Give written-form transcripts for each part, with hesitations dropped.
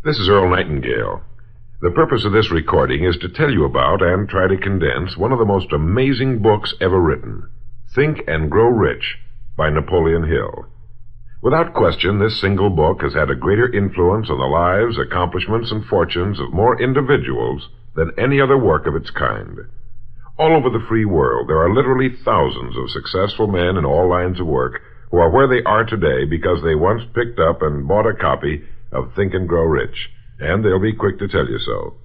This is Earl Nightingale. The purpose of this recording is to tell you about and try to condense one of the most amazing books ever written, Think and Grow Rich by Napoleon Hill. Without question, this single book has had a greater influence on the lives, accomplishments, and fortunes of more individuals than any other work of its kind. All over the free world, there are literally thousands of successful men in all lines of work who are where they are today because they once picked up and bought a copy of Think and Grow Rich, and they'll be quick to tell you so.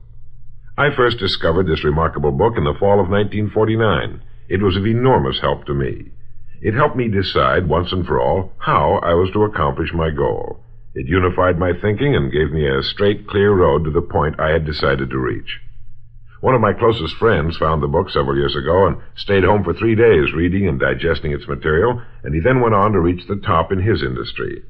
I first discovered this remarkable book in the fall of 1949. It was of enormous help to me. It helped me decide once and for all how I was to accomplish my goal. It unified my thinking and gave me a straight, clear road to the point I had decided to reach. One of my closest friends found the book several years ago and stayed home for 3 days reading and digesting its material, and he then went on to reach the top in his industry.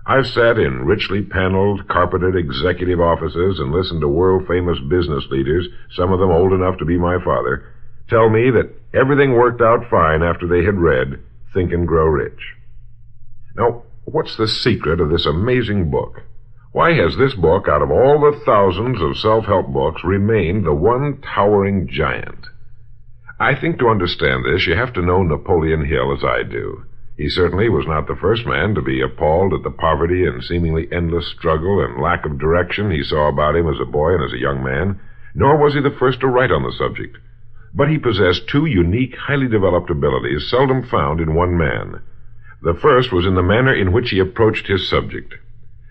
I've sat in richly paneled, carpeted executive offices and listened to world-famous business leaders, some of them old enough to be my father, tell me that everything worked out fine after they had read Think and Grow Rich. Now, what's the secret of this amazing book? Why has this book, out of all the thousands of self-help books, remained the one towering giant? I think to understand this, you have to know Napoleon Hill as I do. He certainly was not the first man to be appalled at the poverty and seemingly endless struggle and lack of direction he saw about him as a boy and as a young man, nor was he the first to write on the subject. But he possessed two unique, highly developed abilities seldom found in one man. The first was in the manner in which he approached his subject.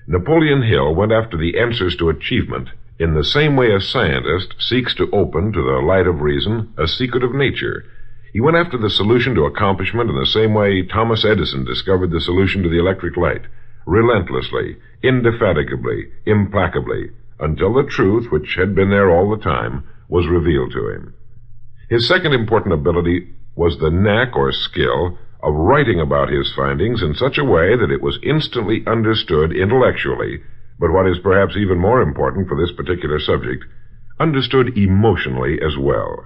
Napoleon Hill went after the answers to achievement in the same way a scientist seeks to open to the light of reason a secret of nature. He went after the solution to accomplishment in the same way Thomas Edison discovered the solution to the electric light, relentlessly, indefatigably, implacably, until the truth, which had been there all the time, was revealed to him. His second important ability was the knack or skill of writing about his findings in such a way that it was instantly understood intellectually, but what is perhaps even more important for this particular subject, understood emotionally as well.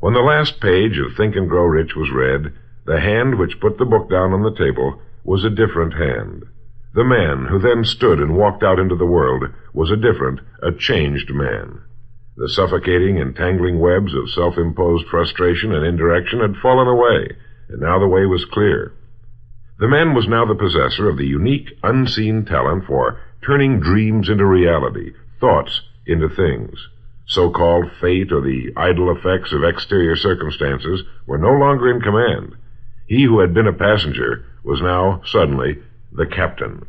When the last page of Think and Grow Rich was read, the hand which put the book down on the table was a different hand. The man who then stood and walked out into the world was a different, a changed man. The suffocating, entangling webs of self-imposed frustration and indirection had fallen away, and now the way was clear. The man was now the possessor of the unique, unseen talent for turning dreams into reality, thoughts into things. So-called fate or the idle effects of exterior circumstances were no longer in command. He who had been a passenger was now, suddenly, the captain.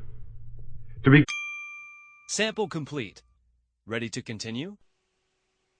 Sample complete. Ready to continue?